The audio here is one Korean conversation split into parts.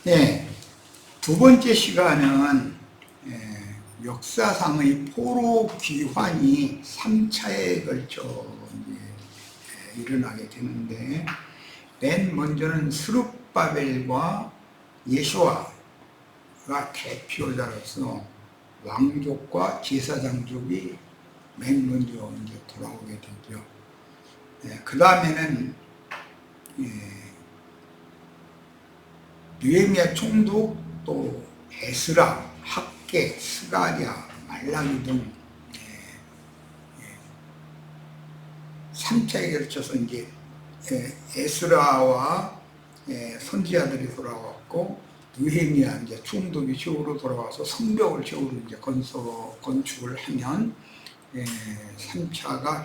네, 두 번째 시간은 역사상의 포로 귀환이 3차에 걸쳐 일어나게 되는데, 맨 먼저는 스룹바벨과 예수아가 대표자로서 왕족과 제사장족이 맨 먼저 이제 돌아오게 되죠. 그 다음에는 느헤미야 총독, 또 에스라, 학개, 스가랴, 말라기 등 3차에 걸쳐서 이제 에스라와 선지자들이 돌아왔고, 느헤미야 이제 총독이 최후로 돌아와서 성벽을 최후로 이제 건축을 하면 3차가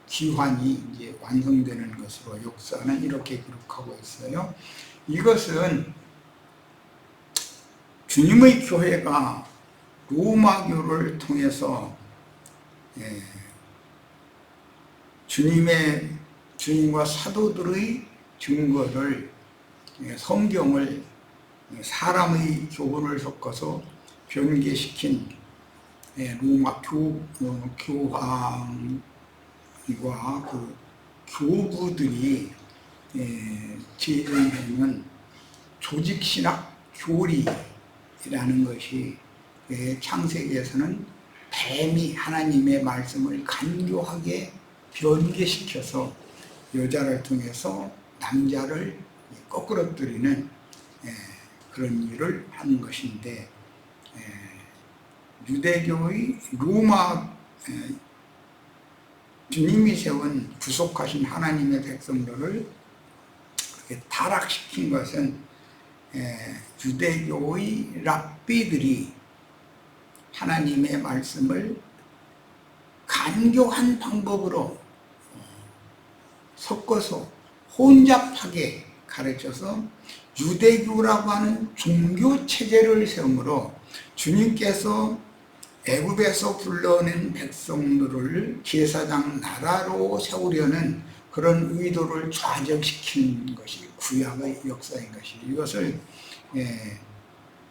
기환이 이제 완성되는 것으로 역사는 이렇게 기록하고 있어요. 이것은 주님의 교회가 로마교를 통해서 주님과 사도들의 증거를, 성경을 사람의 교훈을 섞어서 변개시킨 로마 교황과 그 교부들이 제정하는 조직신학 교리라는 것이 창세기에서는 뱀이 하나님의 말씀을 간교하게 변개시켜서 여자를 통해서 남자를 거꾸러뜨리는 그런 일을 하는 것인데, 유대교의 로마 주님이 세운 구속하신 하나님의 백성들을 타락시킨 것은 유대교의 랍비들이 하나님의 말씀을 간교한 방법으로 섞어서 혼잡하게 가르쳐서 유대교라고 하는 종교체제를 세우므로 주님께서 애굽에서 불러낸 백성들을 제사장 나라로 세우려는 그런 의도를 좌절시킨 것이 구약의 역사인 것이, 이것을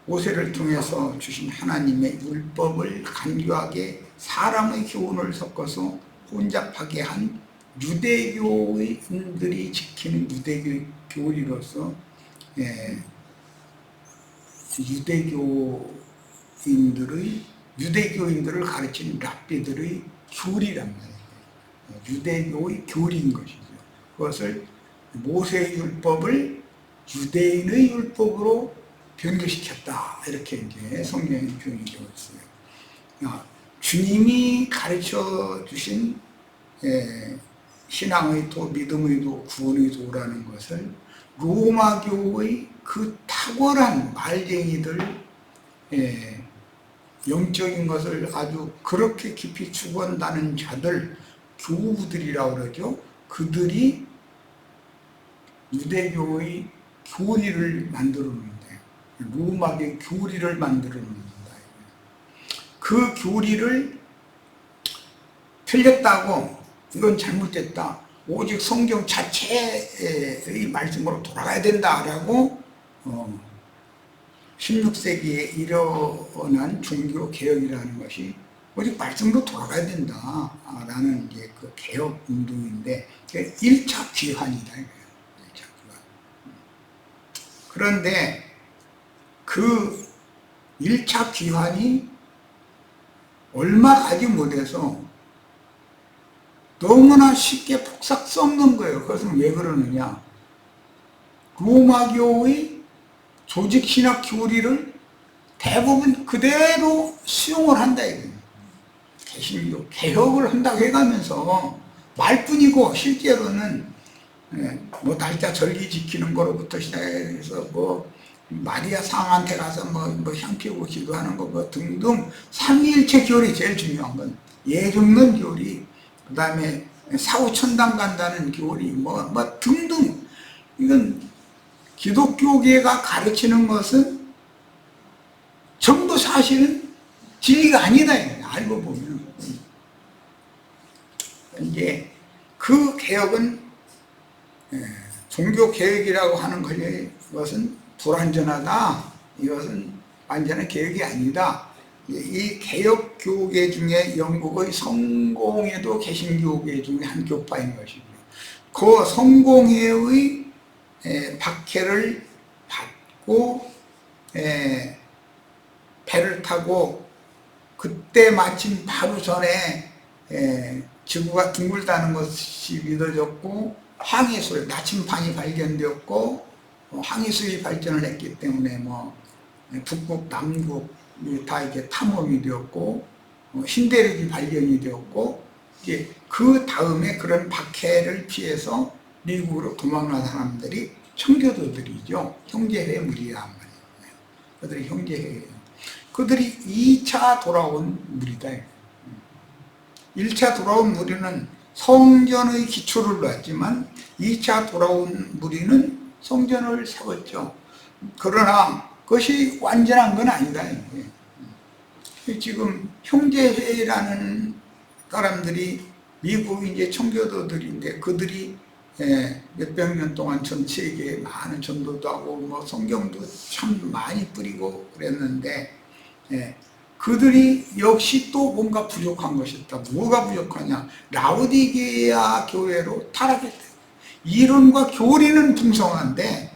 모세를 통해서 주신 하나님의 율법을 간교하게 사람의 교훈을 섞어서 혼잡하게 한 유대교인들이 지키는 유대교 교리로서 유대교인들을 가르치는 랍비들의 교리란 말이에요. 유대교의 교리인 것이죠. 그것을 모세의 율법을 유대인의 율법으로 변개시켰다, 이렇게 이제 성경에 표현이 되어 있어요. 주님이 가르쳐 주신 신앙의 도, 믿음의 도, 구원의 도라는 것을 로마교의 그 탁월한 말쟁이들, 영적인 것을 아주 그렇게 깊이 추구한다는 자들, 교부들이라고 그러죠. 그들이 유대교의 교리를 만들어 놓는다. 로마교의 교리를 만들어 놓는다. 그 교리를 틀렸다고, 이건 잘못됐다, 오직 성경 자체의 말씀으로 돌아가야 된다라고 16세기에 일어난 종교개혁이라는 것이 오직 말씀으로 돌아가야 된다라는 게 그 개혁 운동인데, 1차 귀환이다. 1차 귀환. 그런데 그 1차 귀환이 얼마 가지 못해서 너무나 쉽게 폭삭 썩는 거예요. 그것은 왜 그러느냐? 로마교의 조직신학 교리를 대부분 그대로 수용을 한다 이거예요. 개신교 개혁을 한다고 해가면서 말뿐이고, 실제로는 뭐 날짜 절기 지키는 거로부터 시작해서 뭐 마리아 상한테 가서 뭐 향 피우고 기도하는 거 뭐 등등, 삼위일체 교리 제일 중요한 건 예정론 교리, 그 다음에 사후천당 간다는 교리 뭐 등등, 이건 기독교계가 가르치는 것은 전부 사실은 진리가 아니다, 알고 보면. 이제 그 개혁은 종교개혁이라고 하는 것이 이것은 불완전하다. 이것은 완전한 개혁이 아니다. 이 개혁 교계 중에 영국의 성공회도 개신교계 중에 한 교파인 것이고요. 그 성공회의 박해를 받고 배를 타고 그때 마침 바로 전에 지구가 둥글다는 것이 믿어졌고 항해술, 나침판이 발견되었고 항해술이 발전을 했기 때문에 뭐 북극, 남극 다 이렇게 탐험이 되었고 신대륙이 발견이 되었고 이제 그 다음에 그런 박해를 피해서 미국으로 도망간 사람들이 청교도들이죠. 형제회 무리란 말이에요. 그들이 형제회예요. 그들이 2차 돌아온 무리다. 1차 돌아온 무리는 성전의 기초를 놨지만 2차 돌아온 무리는 성전을 세웠죠. 그러나 그것이 완전한 건 아니다. 지금 형제회라는 사람들이 미국 이제 청교도들인데 그들이 몇백 년 동안 전 세계에 많은 전도도 하고 뭐 성경도 참 많이 뿌리고 그랬는데 그들이 역시 또 뭔가 부족한 것이 있다. 뭐가 부족하냐? 라오디게아 교회로 타락했다. 이론과 교리는 풍성한데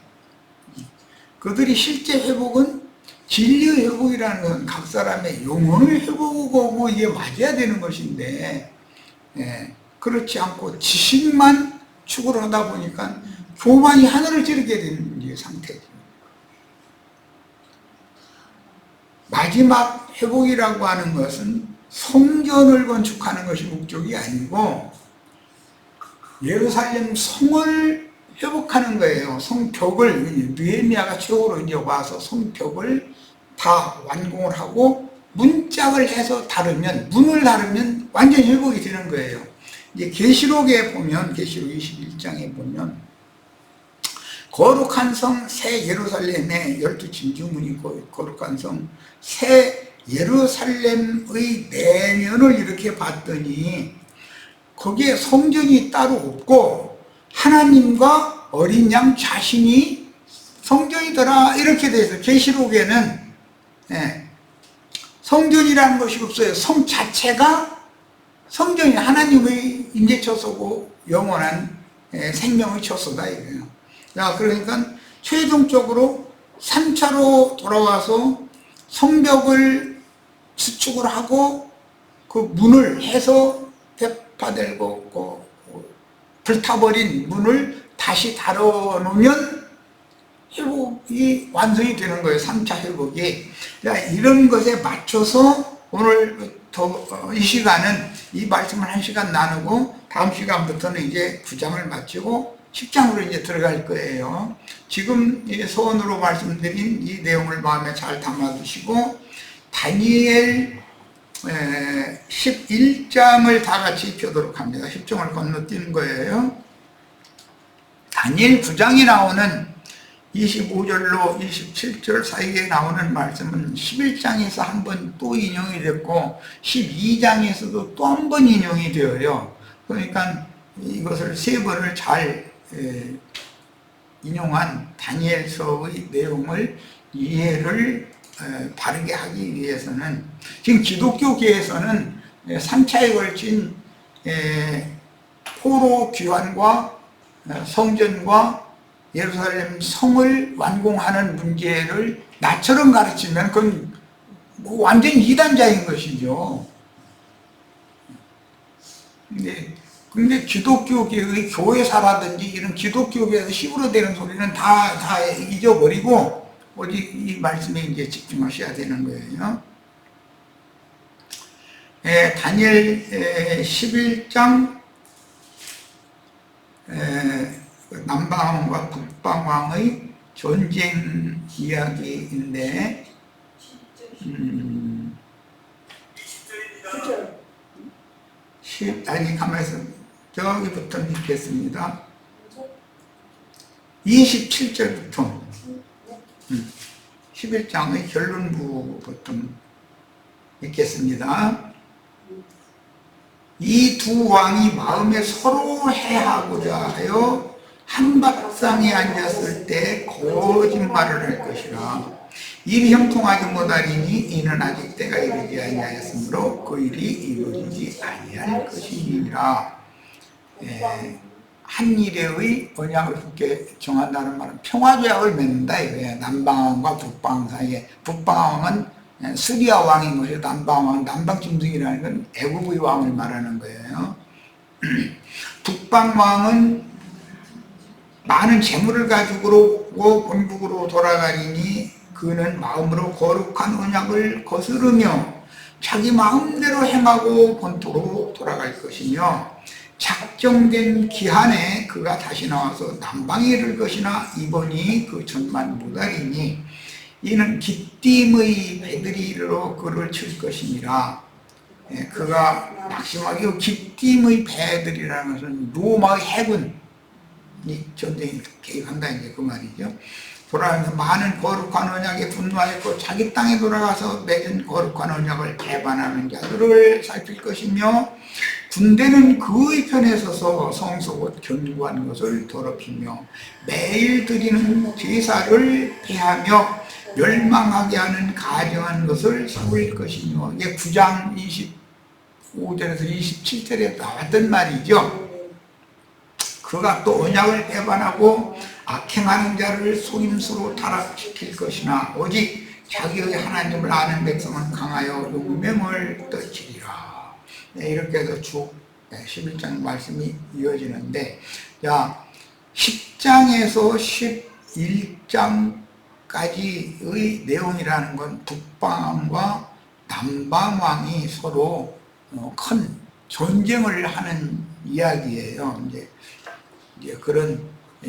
그들이 실제 회복은 진리 회복이라는 건 각 사람의 영혼을 회복하고 이게 맞아야 되는 것인데 그렇지 않고 지식만 추구를 하다 보니까 교만이 하늘을 찌르게 되는 상태죠. 마지막 회복이라고 하는 것은 성전을 건축하는 것이 목적이 아니고 예루살렘 성을 회복하는 거예요. 성벽을 느헤미야가 최후로 이제 와서 성벽을 다 완공을 하고 문짝을 해서 다루면 문을 다루면 완전 회복이 되는 거예요. 이제 계시록에 보면 계시록 21장에 보면 거룩한 성 새 예루살렘의 12진주문이 거룩한 성 새 예루살렘의 내면을 이렇게 봤더니 거기에 성전이 따로 없고 하나님과 어린 양 자신이 성전이더라 이렇게 돼 있어요. 계시록에는 성전이라는 것이 없어요. 성 자체가 성전이 하나님의 임재처소고 영원한 생명의 처소다 이거예요. 자, 그러니까 최종적으로 3차로 돌아와서 성벽을 수축을 하고 그 문을 해서 대파들고 불타버린 문을 다시 다뤄놓으면 회복이 완성이 되는 거예요. 3차 회복이. 이런 것에 맞춰서 오늘 이 시간은 이 말씀을 1시간 나누고 다음 시간부터는 이제 9장을 마치고 10장으로 이제 들어갈 거예요. 지금 서원으로 말씀드린 이 내용을 마음에 잘 담아두시고 다니엘 11장을 다 같이 펴도록 합니다. 10장을 건너뛰는 거예요. 다니엘 9장에 나오는 25절로 27절 사이에 나오는 말씀은 11장에서 한 번 또 인용이 됐고 12장에서도 또 한 번 인용이 되어요. 그러니까 이것을 세 번을 잘 인용한 다니엘서의 내용을 이해를 바르게 하기 위해서는 지금 기독교계에서는 3차에 걸친 포로 귀환과 성전과 예루살렘 성을 완공하는 문제를 나처럼 가르치면 그건 뭐 완전 이단자인 것이죠. 근데 기독교계의 교회사라든지 이런 기독교계에서 힘으로 되는 소리는 다 잊어버리고 오직 이 말씀에 이제 집중하셔야 되는 거예요. 다니엘 11장 남방왕과 북방왕의 전쟁 이야기인데 아니 가만있어 저기부터 읽겠습니다. 27절부터 11장의 결론부부터 읽겠습니다. 이 두 왕이 마음에 서로 해하고자 하여 한 밥상에 앉았을 때 거짓말을 할 것이라. 일이 형통하지 못하리니 이는 아직 때가 이르지 아니하였으므로 그 일이 이루어지지 아니할 것이니라. 한 일의 언약을 굳게 정한다는 말은 평화조약을 맺는다 이거예요. 남방왕과 북방왕 사이에. 북방왕은 스리아 왕인 것이고 남방왕은 남방짐승이라는 건 애굽의 왕을 말하는 거예요. 북방왕은 많은 재물을 가지고 본국으로 돌아가리니 그는 마음으로 거룩한 언약을 거스르며 자기 마음대로 행하고 본토로 돌아갈 것이며 작정된 기한에 그가 다시 나와서 남방에 이를 것이나 이번이 그 천만 무달이니 이는 기띔의 배들이 이르러 그를 칠 것이니라. 그가 낙심하기로 기띔의 배들이라는 것은 로마의 해군이 전쟁에 개입한다 이제 그 말이죠. 돌아가면서 많은 거룩한 언약에 분노하였고 자기 땅에 돌아가서 맺은 거룩한 언약을 배반하는 자들을 살필 것이며 군대는 그의 편에 서서 성소곧 견고한 것을 더럽히며 매일 드리는 제사를 폐하며 멸망하게 하는 가증한 것을 세울 것이며 이게 9장 25절에서 27절에 나왔던 말이죠. 그가 또 언약을 배반하고 악행하는 자를 속임수로 타락시킬 것이나 오직 자기의 하나님을 아는 백성은 강하여 용맹을 떨치리라. 이렇게 해서 쭉 11장 말씀이 이어지는데, 자 10장에서 11장까지의 내용이라는 건 북방왕과 남방왕이 서로 큰 전쟁을 하는 이야기예요. 이제 그런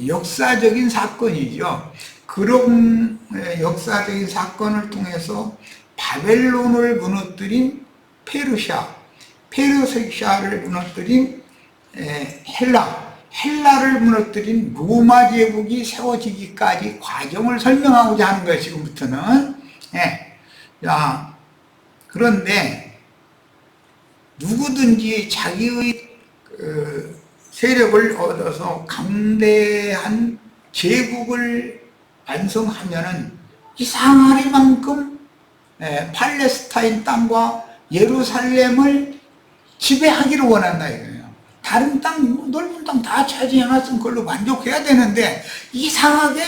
역사적인 사건이죠. 그런 역사적인 사건을 통해서 바벨론을 무너뜨린 페르시아를 무너뜨린 헬라를 무너뜨린 로마 제국이 세워지기까지 과정을 설명하고자 하는 거예요. 지금부터는. 자, 그런데 누구든지 자기의 세력을 얻어서 강대한 제국을 완성하면은 이상하리만큼 팔레스타인 땅과 예루살렘을 지배하기를 원한다 이거예요. 다른 땅, 넓은 땅 다 차지해놨으면 그걸로 만족해야 되는데 이상하게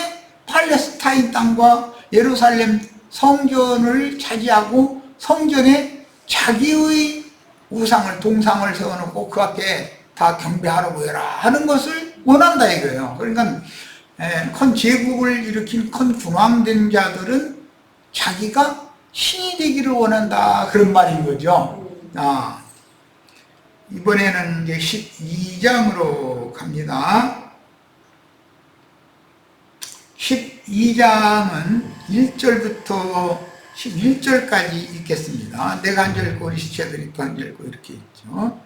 팔레스타인 땅과 예루살렘 성전을 차지하고 성전에 자기의 우상을, 동상을 세워놓고 그 앞에 다 경배하라고 해라 하는 것을 원한다 이거예요. 그러니까 큰 제국을 일으킨 큰 군왕된 자들은 자기가 신이 되기를 원한다 그런 말인 거죠. 이번에는 이제 12장으로 갑니다. 12장은 1절부터 11절까지 읽겠습니다. 내가 한 절 읽고 우리 시체들이 또 한 절 읽고 이렇게 있죠.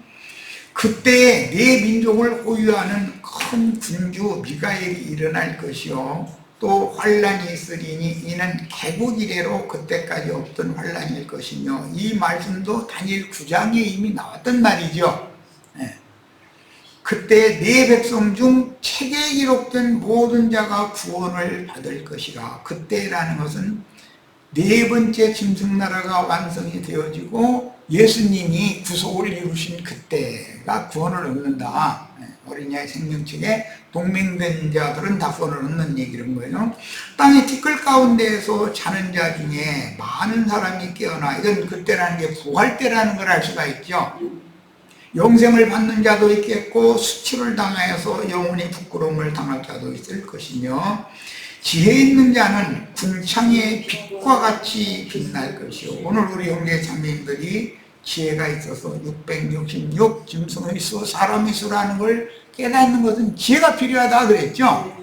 그때 내 민족을 호위하는 큰 군주 미가엘이 일어날 것이요 또 환란이 있으리니 이는 개국 이래로 그때까지 없던 환란일 것이며, 이 말씀도 다니엘 9장에 이미 나왔던 말이죠. 그때 내 백성 중 책에 기록된 모든 자가 구원을 받을 것이라. 그때라는 것은 네 번째 짐승나라가 완성이 되어지고 예수님이 구속을 이루신 그때가 구원을 얻는다. 어린 양의 생명책에 동맹된 자들은 다 구원을 얻는 얘기는 거예요. 땅의 티끌 가운데에서 자는 자 중에 많은 사람이 깨어나, 이건 그때라는 게 부활 때라는 걸 알 수가 있죠. 영생을 받는 자도 있겠고 수치를 당하여서 영원히 부끄러움을 당할 자도 있을 것이며, 지혜 있는 자는 궁창의 빛과 같이 빛날 것이요. 오늘 우리 형제 자매님들이 지혜가 있어서 666 짐승의 수, 사람의 수라는 걸 깨닫는 것은 지혜가 필요하다 그랬죠.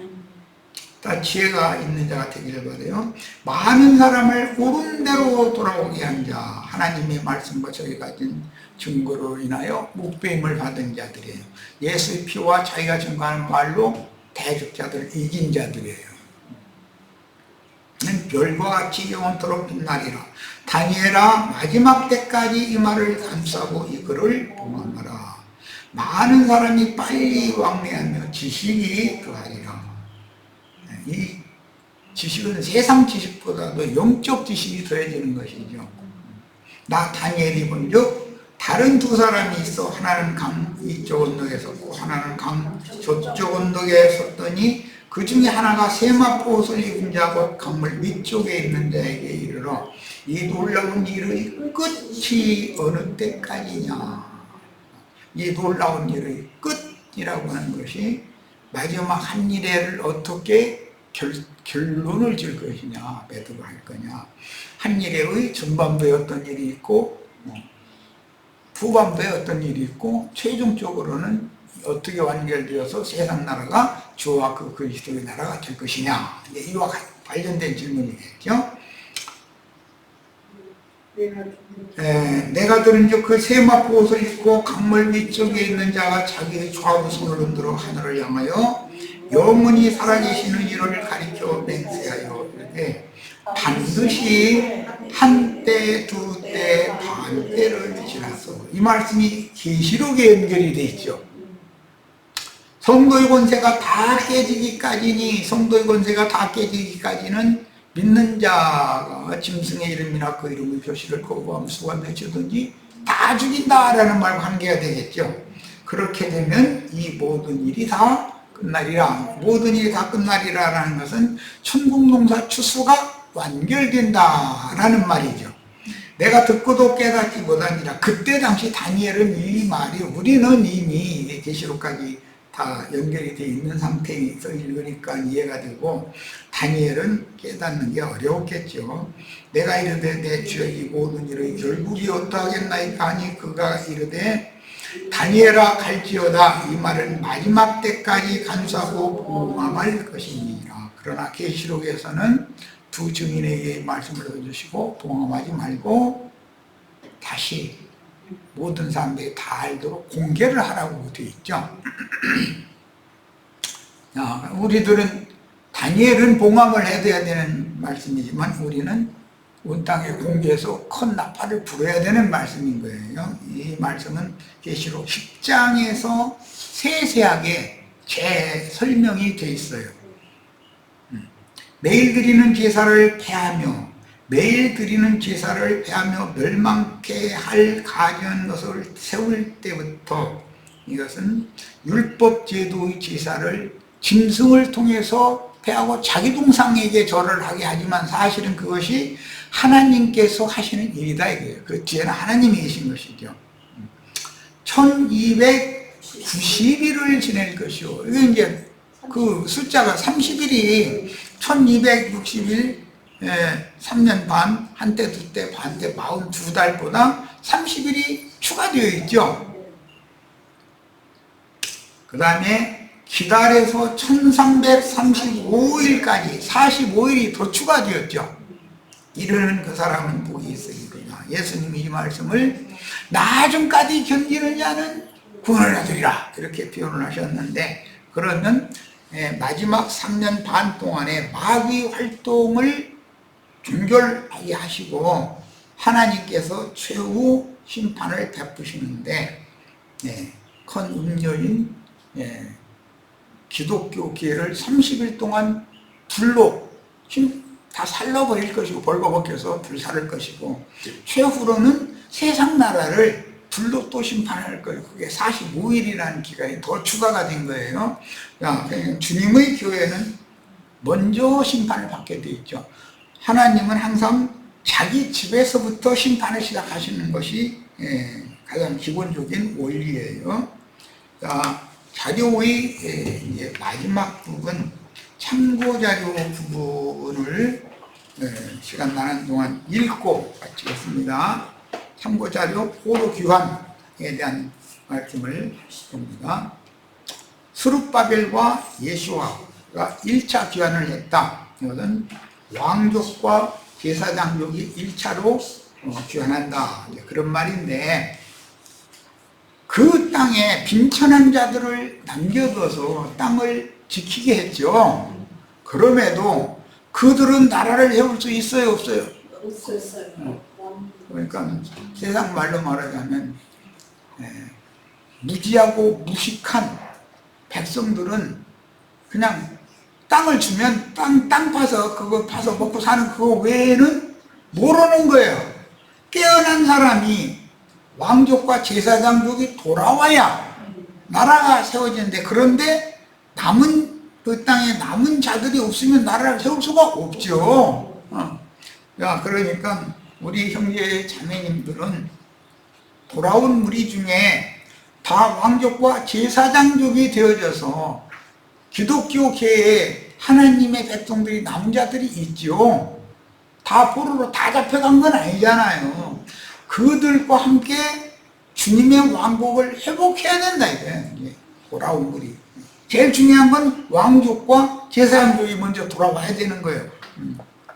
다 지혜가 있는 자가 되기를 바라요. 많은 사람을 옳은 대로 돌아오게 한 자, 하나님의 말씀과 저희 가진 증거로 인하여 묵배임을 받은 자들이에요. 예수의 피와 자기가 증거하는 말로 대적자들을 이긴 자들이에요. 별과 같이 영원토록 빛나리라. 다니엘아, 마지막 때까지 이 말을 감싸고 이거를 봉헌하라. 많은 사람이 빨리 왕래하며 지식이 더하리라. 이 지식은 세상 지식보다도 영적 지식이 더해지는 것이죠. 나 다니엘이 본즉 다른 두 사람이 있어 하나는 강 이쪽 언덕에 섰고 하나는 강 저쪽 언덕에 섰더니 그 중에 하나가 세마포 옷을 입은 자 곧 강물 위쪽에 있는 자에게 이르러 이 놀라운 일의 끝이 어느 때까지냐. 이 놀라운 일의 끝이라고 하는 것이 마지막 한 일을 어떻게 결론을 질 것이냐, 매듭을 할 거냐. 한 일의 전반부에 어떤 일이 있고 후반부에 어떤 일이 있고 최종적으로는 어떻게 완결되어서 세상 나라가 주와 그 그리스도의 나라가 될 것이냐. 이와 관련된 질문이겠죠. 내가 들은즉 그 세마포 옷을 입고 강물 위쪽에 있는 자가 자기의 좌우 손을 흔들어 하늘을 향하여 영원히 살아계시는 이를 가리켜 맹세하여 이르되 반드시 한때 두때 반때를 지나서. 이 말씀이 계시록에 연결이 되어 있죠. 성도의 권세가 다 깨지기까지니, 성도의 권세가 다 깨지기까지는 믿는 자가 짐승의 이름이나 그 이름의 표시를 거부하면 수가 맺히든지 다 죽인다라는 말과 관계가 되겠죠. 그렇게 되면 이 모든 일이 다 끝나리라. 모든 일이 다 끝나리라라는 것은 천국농사 추수가 완결된다라는 말이죠. 내가 듣고도 깨닫지 못하니라. 그때 당시 다니엘은 이 말이, 우리는 이미 계시록까지 다 연결이 되어 있는 상태에서 읽으니까 이해가 되고, 다니엘은 깨닫는 게 어려웠겠죠. 내가 이르되 내 주여 이 모든 일의 결국이 어떠하겠나이까 하니 그가 이르되 다니엘아 갈지어다. 이 말은 마지막 때까지 간수하고 봉함할 것이니라. 그러나 계시록에서는 두 증인에게 말씀을 해주시고 봉함하지 말고 다시 모든 사람들이 다 알도록 공개를 하라고 되어 있죠. 우리들은 다니엘은 봉함을 해야 되는 말씀이지만 우리는 온 땅에 공개해서 큰 나팔을 불어야 되는 말씀인 거예요. 이 말씀은 계시록 10장에서 세세하게 재설명이 되어 있어요. 매일 드리는 제사를 폐하며 멸망케 할 가증한 것을 세울 때부터, 이것은 율법 제도의 제사를 짐승을 통해서 폐하고 자기 동상에게 절을 하게 하지만 사실은 그것이 하나님께서 하시는 일이다 이거예요. 그 뒤에는 하나님이 계신 것이죠. 1290일을 지낼 것이요. 이게 이제 그 숫자가 30일이 1260일, 3년 반, 한때, 두때, 반때, 42달보다 30일이 추가되어 있죠. 그 다음에 기달에서 1335일까지 45일이 더 추가되었죠. 이르는 그 사람은 복이 있으리라. 예수님이 이 말씀을 나중까지 견디는 자는 구원을 얻으리라 이렇게 표현을 하셨는데, 그러면 마지막 3년 반 동안에 마귀 활동을 종결하게 하시고 하나님께서 최후 심판을 베푸시는데, 큰 음녀인 기독교 교회를 30일 동안 불로 다 살라버릴 것이고 벌거벗겨서 불사를 것이고, 최후로는 세상 나라를 불로 또 심판할 거예요. 그게 45일이라는 기간이 더 추가가 된 거예요. 주님의 교회는 먼저 심판을 받게 돼 있죠. 하나님은 항상 자기 집에서부터 심판을 시작하시는 것이 가장 기본적인 원리예요. 자료의 마지막 부분, 참고자료 부분을 시간 나는 동안 읽고 마치겠습니다. 참고자료 포로귀환에 대한 말씀을 봅니다. 스룹바벨과 예수아가 1차 귀환을 했다. 이것은 왕족과 제사장족이 1차로 귀환한다. 그런 말인데, 그 땅에 빈천한 자들을 남겨둬서 땅을 지키게 했죠. 그럼에도 그들은 나라를 세울 수 있어요, 없어요? 없었어요. 그러니까 세상 말로 말하자면 무지하고 무식한 백성들은 그냥 땅을 주면 땅 파서 그거 파서 먹고 사는 그거 외에는 모르는 거예요. 깨어난 사람이 왕족과 제사장족이 돌아와야 나라가 세워지는데, 그런데 그 땅에 남은 자들이 없으면 나라를 세울 수가 없죠. 그러니까 우리 형제 자매님들은 돌아온 무리 중에 다 왕족과 제사장족이 되어져서 기독교계에 하나님의 백성들이 남은 자들이 있죠. 다 포로로 다 잡혀간 건 아니잖아요. 그들과 함께 주님의 왕국을 회복해야 된다 이게 돌아온 무리. 제일 중요한 건 왕족과 제사장족이 먼저 돌아와야 되는 거예요.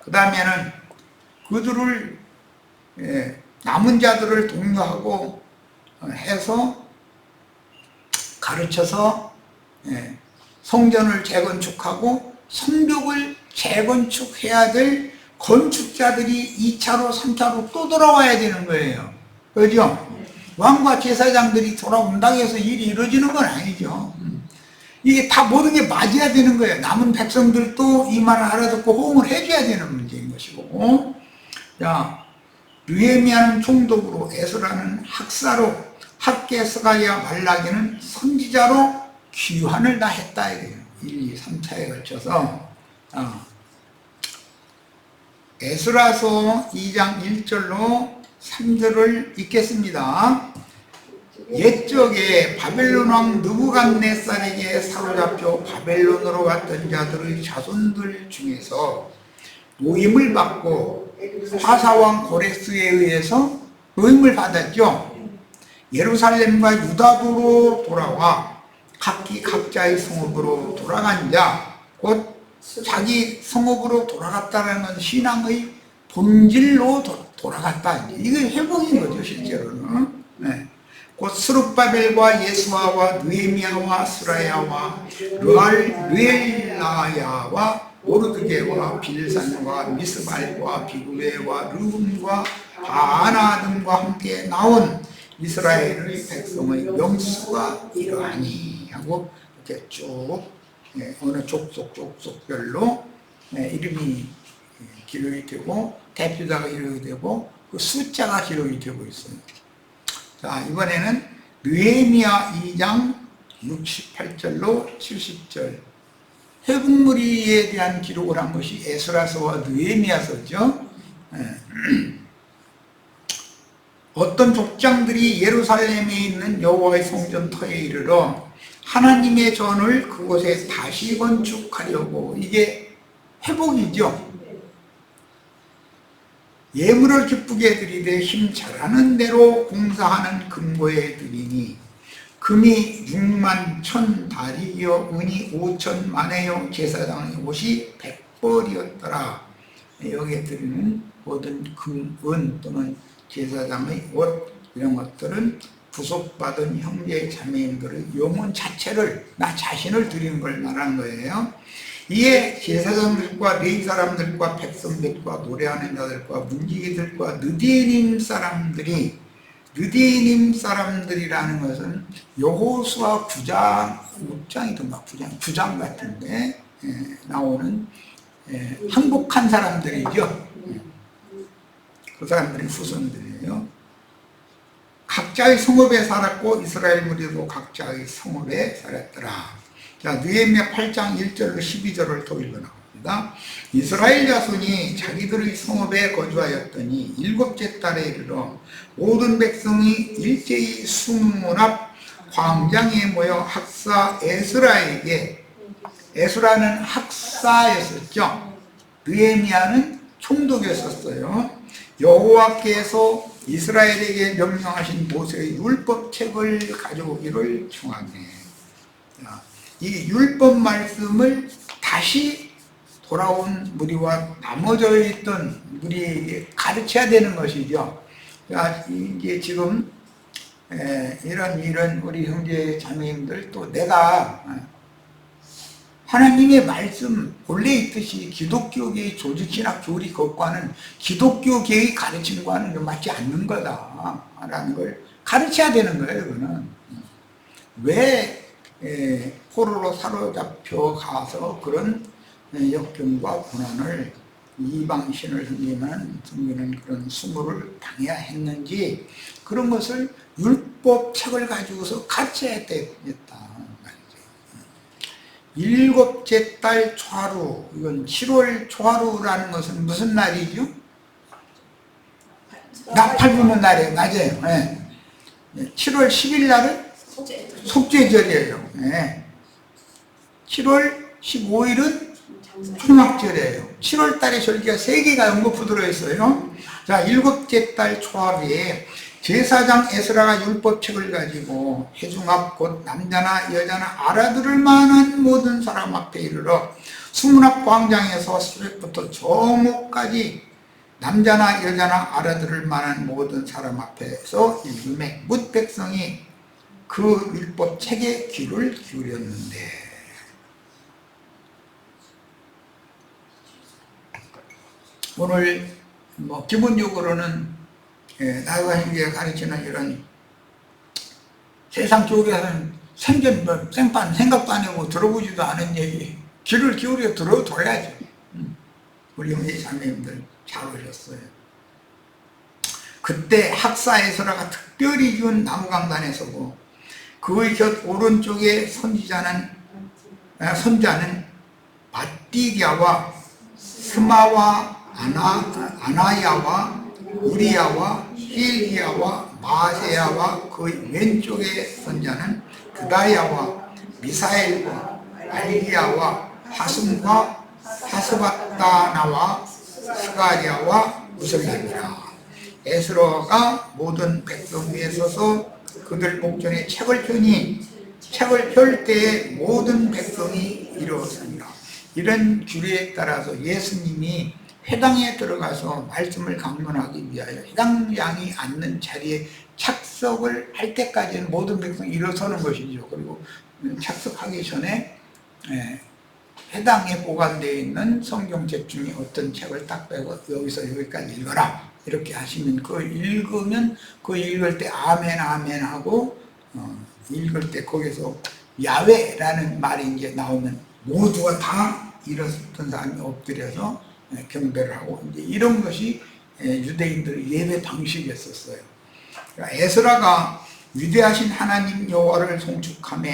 그 다음에는 그들을 남은 자들을 독려하고 해서 가르쳐서 성전을 재건축하고 성벽을 재건축해야 될 건축자들이 2차로 3차로 또 돌아와야 되는 거예요. 그죠? 왕과 제사장들이 돌아온다고 해서 일이 이루어지는 건 아니죠. 이게 다 모든 게 맞아야 되는 거예요. 남은 백성들도 이 말을 알아듣고 호응을 해줘야 되는 문제인 것이고, 자, 느헤미야는 총독으로, 에스라는 학사로, 학계, 스가랴, 말라기는 선지자로 귀환을 다 했다 이래요. 1, 2, 3차에 걸쳐서. 에스라서 2장 1절로 3절을 읽겠습니다. 옛적에 바벨론 왕 느부갓네살에게 사로잡혀 바벨론으로 갔던 자들의 자손들 중에서 노임을 받고 화사왕 고레스에 의해서 노임을 받았죠. 예루살렘과 유다도로 돌아와 각기 각자의 성읍으로 돌아간 자, 곧 자기 성읍으로 돌아갔다는 건 신앙의 본질로 돌아갔다. 이게 회복인 거죠, 실제로는. 곧 스룹바벨과 예수아와 느헤미야와 스라야와 르엘라야와 모르드게와 빌산과 미스발과 비구레와 르훔과 바나 등과 함께 나온 이스라엘의 백성의 명수가 이러하니 하고 이렇게 쭉 어느 족속별로 이름이 기록이 되고 대표자가 기록이 되고 그 숫자가 기록이 되고 있어요. 자, 이번에는 느헤미야 2장 68절로 70절 회복무리에 대한 기록을 한 것이 에스라서와 느헤미야서죠. 어떤 족장들이 예루살렘에 있는 여호와의 성전터에 이르러 하나님의 전을 그곳에 다시 건축하려고, 이게 회복이죠. 예물을 기쁘게 드리되 힘 잘하는 대로 공사하는 금고에 드리니 금이 6만 1,000달이요 은이 5천 만에요 제사장의 옷이 100벌이었더라. 여기에 드리는 모든 금, 은 또는 제사장의 옷, 이런 것들은 구속받은 형제 자매인들의 영혼 자체를, 나 자신을 드리는 걸 말한 거예요. 이에 제사장들과 레위 사람들과 백성들과 노래하는 자들과 문지기들과 느디님 사람들이라는 것은 여호수아 6장이던가 9장 같은데 나오는 항복한 사람들이죠. 그 사람들이 후손들이에요. 각자의 성읍에 살았고 이스라엘 무리도 각자의 성읍에 살았더라. 자, 느헤미야 8장 1절로 12절을 또 읽어나옵니다. 이스라엘 자손이 자기들의 성읍에 거주하였더니 7째 달에 이르러 모든 백성이 일제히 수문 앞 광장에 모여 학사 에스라에게, 에스라는 학사였었죠. 느헤미야는 총독이었어요. 여호와께서 이스라엘에게 명령하신 모세의 율법책을 가져오기를 청하네. 이 율법 말씀을 다시 돌아온 무리와 나머져 있던 무리에게 가르쳐야 되는 것이죠. 이제 지금 이런 우리 형제 자매님들, 또 내가 하나님의 말씀 본래 있듯이 기독교계의 조직신학 교리 것과는 기독교계의 가르침과는 맞지 않는 거다라는 걸 가르쳐야 되는 거예요. 이거는 왜 포로로 사로잡혀 가서 그런 역경과 고난을 이방신을 섬기는 그런 수모를 당해야 했는지, 그런 것을 율법책을 가지고서 가르쳐야 되겠다. 일곱째 달 초하루, 이건 7월 초하루라는 것은 무슨 날이죠? 나팔 부는 날이에요. 맞아요. 네. 7월 10일 날은 속죄절이에요. 네. 7월 15일은 초막절이에요. 7월 달에 절기가 3개가 연거푸 들어있어요. 자, 일곱째 달 초하루에 제사장 에스라가 율법책을 가지고 회중 앞 곧 남자나 여자나 알아들을 만한 모든 사람 앞에 이르러 수문 앞 광장에서 새벽부터 저녁까지 남자나 여자나 알아들을 만한 모든 사람 앞에서 읽음에 뭇 백성이 그 율법책에 귀를 기울였는데, 오늘 기본적으로는 나가 형제가 가르치는 이런 세상 쪽에서는 생판 생각도 안 하고 들어보지도 않은 얘기, 귀를 기울여 들어둬야죠. 우리 형제 자매님들 잘 오셨어요. 그때 학사에서라가 특별히 지은 나무강단에 서고 그의 곁 오른쪽에 선자는 마띠디아와 스마와 아나야와 우리야와 힐기야와 마세야와 그의 왼쪽에 선자는 부다야와 미사엘과 알기야와 하슴과 하스바다나와 스가리아와 무슬람이라. 에스라가 모든 백성 위에 서서 그들 목전에 책을 펴니 책을 펼 때에 모든 백성이 일어섰습니다. 이런 규례에 따라서 예수님이 회당에 들어가서 말씀을 강론하기 위하여 회당장이 앉는 자리에 착석을 할 때까지는 모든 백성이 일어서는 것이죠. 그리고 착석하기 전에 회당에 보관되어 있는 성경책 중에 어떤 책을 딱 빼고 여기서 여기까지 읽어라 이렇게 하시면, 그 읽으면 그 읽을 때 아멘 아멘 하고 읽을 때 거기서 야훼라는 말이 이제 나오면 모두가 다 일어섰던 사람이 엎드려서 경배를 하고, 이제 이런 것이 유대인들의 예배 방식이었어요. 그러니까 에스라가 위대하신 하나님 여호와를 송축하며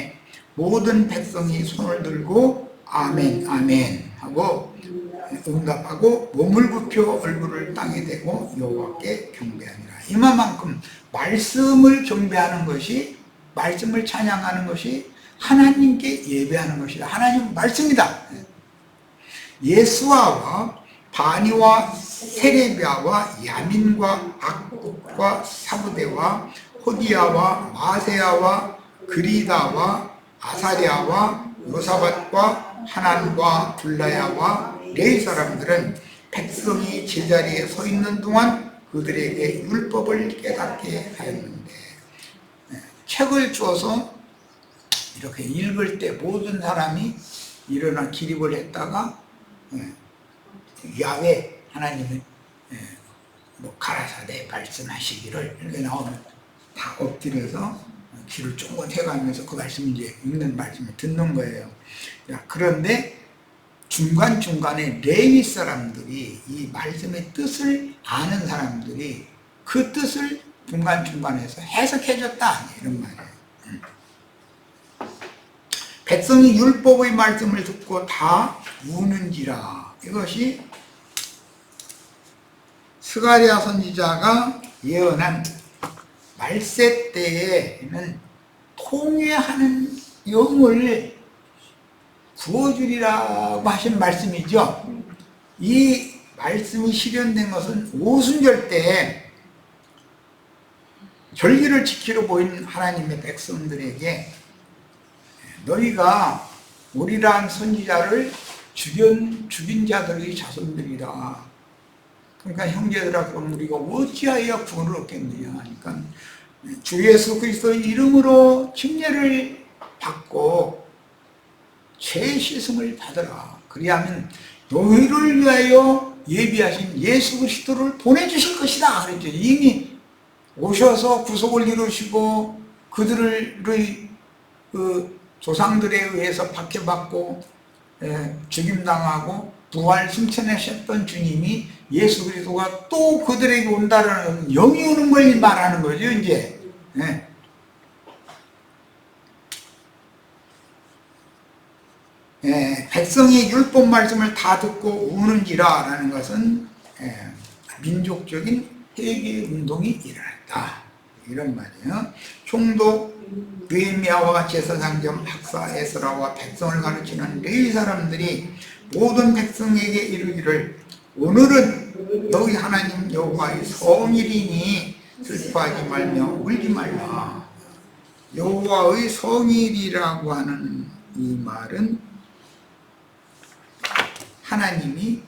모든 백성이 손을 들고 아멘 아멘 하고 응답하고 몸을 굽혀 얼굴을 땅에 대고 여호와께 경배하니라. 이만큼 말씀을 경배하는 것이, 말씀을 찬양하는 것이 하나님께 예배하는 것이다. 하나님은 말씀이다. 예수아와 바니와 세레비아와 야민과 악국과 사부대와 호디야와 마세야와 그리다와 아사리아와 요사밧과 하난과 둘라야와 레위 사람들은 백성이 제자리에 서 있는 동안 그들에게 율법을 깨닫게 하였는데, 책을 주어서 이렇게 읽을 때 모든 사람이 일어나 기립을 했다가 야훼 하나님의 가라사대 말씀하시기를 이렇게 나오면 다 엎드려서 귀를 쫑긋 해가면서 그 말씀 이제 읽는 말씀을 듣는 거예요. 그런데 중간중간에 레위 사람들이, 이 말씀의 뜻을 아는 사람들이 그 뜻을 중간중간에서 해석해줬다 이런 말이에요. 백성이 율법의 말씀을 듣고 다 우는지라. 이것이 스가랴 선지자가 예언한 말세 때에는 통회하는 영을 부어주리라고 하신 말씀이죠. 이 말씀이 실현된 것은 오순절 때 절기를 지키러 보이는 하나님의 백성들에게 너희가 우리란 선지자를 죽인 자들의 자손들이라. 그러니까 형제들아, 그럼 우리가 어찌하여 구원을 얻겠느냐 하니까 주 예수 그리스도의 이름으로 침례를 받고 죄 씻음을 받으라. 그리하면 너희를 위하여 예비하신 예수 그리스도를 보내주실 것이다 그랬죠. 이미 오셔서 구속을 이루시고 그들의 그 조상들에 의해서 박해받고 죽임당하고 부활 승천하셨던 주님이 예수 그리스도가 또 그들에게 온다라는 영이 오는 걸 말하는 거죠. 이제 백성이 율법 말씀을 다 듣고 우는지라 라는 것은 민족적인 회개 운동이 일어났다 이런 말이에요. 총독 느헤미야와 제사장 겸 박사 에스라와 백성을 가르치는 레위 사람들이 모든 백성에게 이르기를 오늘은 너희 하나님 여호와의 성일이니 슬퍼하지 말며 울지 말라. 여호와의 성일이라고 하는 이 말은 하나님이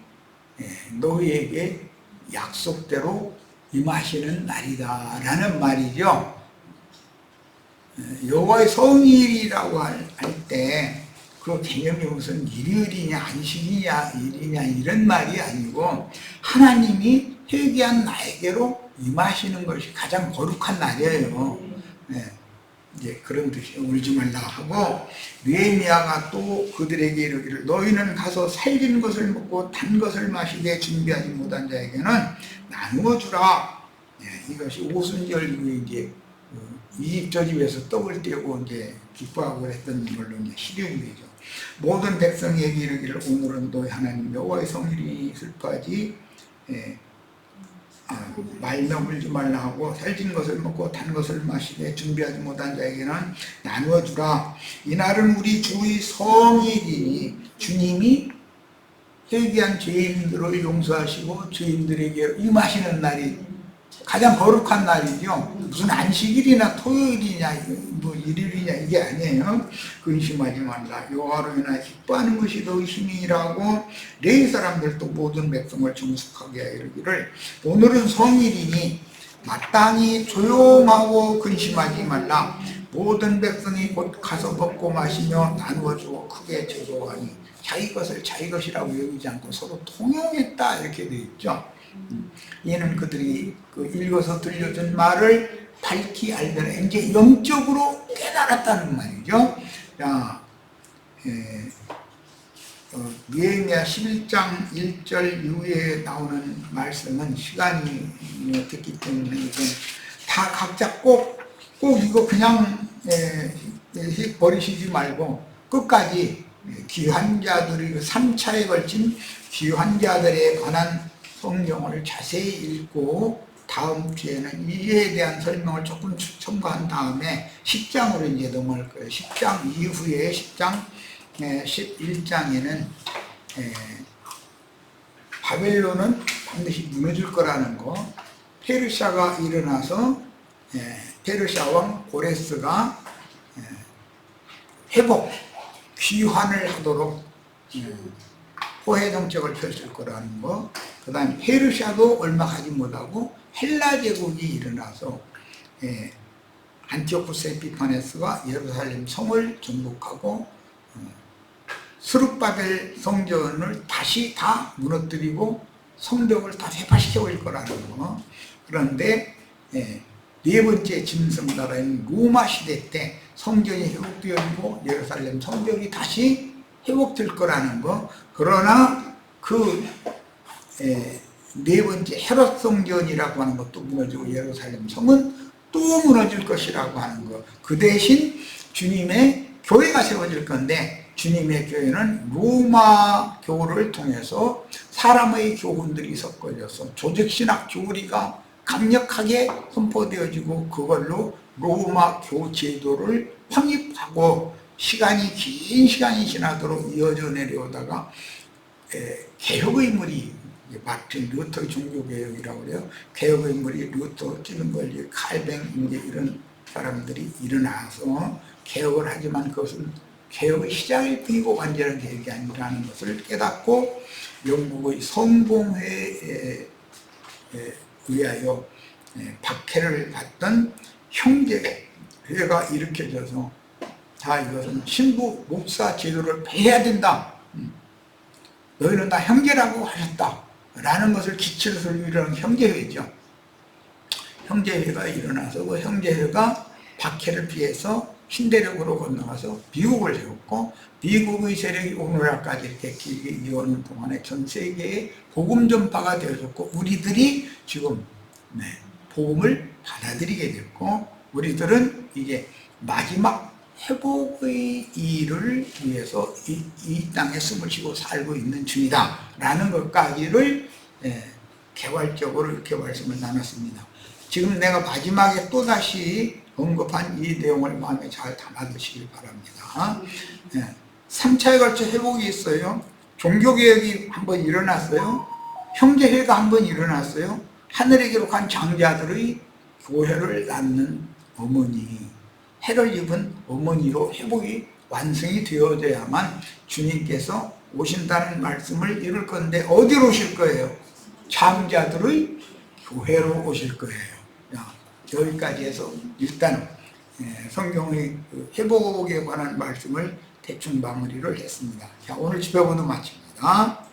너희에게 약속대로 임하시는 날이다 라는 말이죠. 여호와의 성일이라고 할 때 그 개념이 무슨 일요일이냐 안식이냐 일이냐 이런 말이 아니고 하나님이 회개한 나에게로 임하시는 것이 가장 거룩한 날이에요. 이제 그런 뜻이 울지 말라 하고, 느헤미야가 또 그들에게 이르기를 너희는 가서 살린 것을 먹고 단 것을 마시되 준비하지 못한 자에게는 나누어 주라. 이것이 오순절 이후에 이제 이집트 집에서 떡을 떼고 이제 기뻐하고 그랬던 걸로 이제 실현이 되죠. 모든 백성에게 이르기를 오늘은 너희 하나님 여호와의 성일이 슬퍼하지 말며 울지 말라 하고 살진 것을 먹고 단 것을 마시되 준비하지 못한 자에게는 나누어 주라. 이날은 우리 주의 성일이니 주님이 회개한 죄인들을 용서하시고 죄인들에게 임하시는 날이 가장 거룩한 날이죠. 무슨 안식일이나 토요일이냐 뭐 일요일이냐 이게 아니에요. 근심하지 말라. 여호와로 인하여 기뻐하는 것이 너희 힘이라고 레위 사람들도 모든 백성을 정숙하게 하여 이르기를 오늘은 성일이니 마땅히 조용하고 근심하지 말라. 모든 백성이 곧 가서 먹고 마시며 나누어 주고 크게 즐거워하니 자기 것을 자기 것이라고 여기지 않고 서로 통용했다 이렇게 되어 있죠. 이는 그들이 그 읽어서 들려준 말을 밝히 알더라. 이제 영적으로 깨달았다는 말이죠. 자, 느헤미야 11장 1절 이후에 나오는 말씀은 시간이 됐기 때문에 이건 다 각자 꼭 이거 그냥 버리시지 말고 끝까지 귀한 자들이 3차에 걸친 귀한 자들에 관한 성경을 자세히 읽고 다음 주에는 이에 대한 설명을 조금 첨가한 다음에 10장으로 이제 넘어갈 거예요. 10장 이후에 10장 11장에는 바벨론은 반드시 무너질 거라는 거, 페르시아가 일어나서 페르시아 왕 고레스가 회복, 귀환을 하도록 포해 정책을 펼칠 거라는 거, 그 다음에 페르시아도 얼마 가지 못하고 헬라 제국이 일어나서 안티오쿠스 에피파네스가 예루살렘 성을 정복하고 스룹바벨 성전을 다시 다 무너뜨리고 성벽을 다 회파시켜 올 거라는 거. 그런데 네 번째 짐승 나라인 로마 시대 때 성전이 회복되어지고 예루살렘 성벽이 다시 회복될 거라는 거. 그러나 그 네 번째 헤롯 성전이라고 하는 것도 무너지고 예루살렘 성은 또 무너질 것이라고 하는 거. 그 대신 주님의 교회가 세워질 건데 주님의 교회는 로마 교를 통해서 사람의 교훈들이 섞어져서 조직신학 교리가 강력하게 선포되어지고 그걸로 로마 교 제도를 확립하고 긴 시간이 지나도록 이어져 내려오다가 개혁의 인물이 마틴 루터의 종교개혁이라고 그래요. 개혁의 인물이 루터, 찌른벌리, 칼뱅 이런 사람들이 일어나서 개혁을 하지만 그것은 개혁의 시작일 뿐이고 완전한 개혁이 아니라는 것을 깨닫고 영국의 성공회에 의하여 박해를 받던 형제회가 일으켜져서 자, 이것은 신부 목사 제도를 폐해야 된다. 너희는 다 형제라고 하셨다. 라는 것을 기치로 설명하는 형제회죠. 형제회가 일어나서 그 형제회가 박해를 피해서 신대륙으로 건너가서 미국을 세웠고 미국의 세력이 오늘날까지 이렇게 길게 이어오는 동안에 전 세계에 복음 전파가 되어졌고 우리들이 지금 복음을 받아들이게 됐고 우리들은 이제 마지막 회복의 일을 위해서 이 땅에 숨을 쉬고 살고 있는 중이다 라는 것까지를 개괄적으로 이렇게 말씀을 나눴습니다. 지금 내가 마지막에 또다시 언급한 이 내용을 마음에 잘 담아두시길 바랍니다. 3차에 걸쳐 회복이 있어요. 종교개혁이 한번 일어났어요. 형제회가 한번 일어났어요. 하늘에 기록한 장자들의 교회를 낳는 어머니, 해를 입은 어머니로 회복이 완성이 되어져야만 주님께서 오신다는 말씀을 이룰 건데 어디로 오실 거예요? 장자들의 교회로 오실 거예요. 여기까지 해서 일단 성경의 회복에 관한 말씀을 대충 마무리를 했습니다. 자, 오늘 집회본은 마칩니다.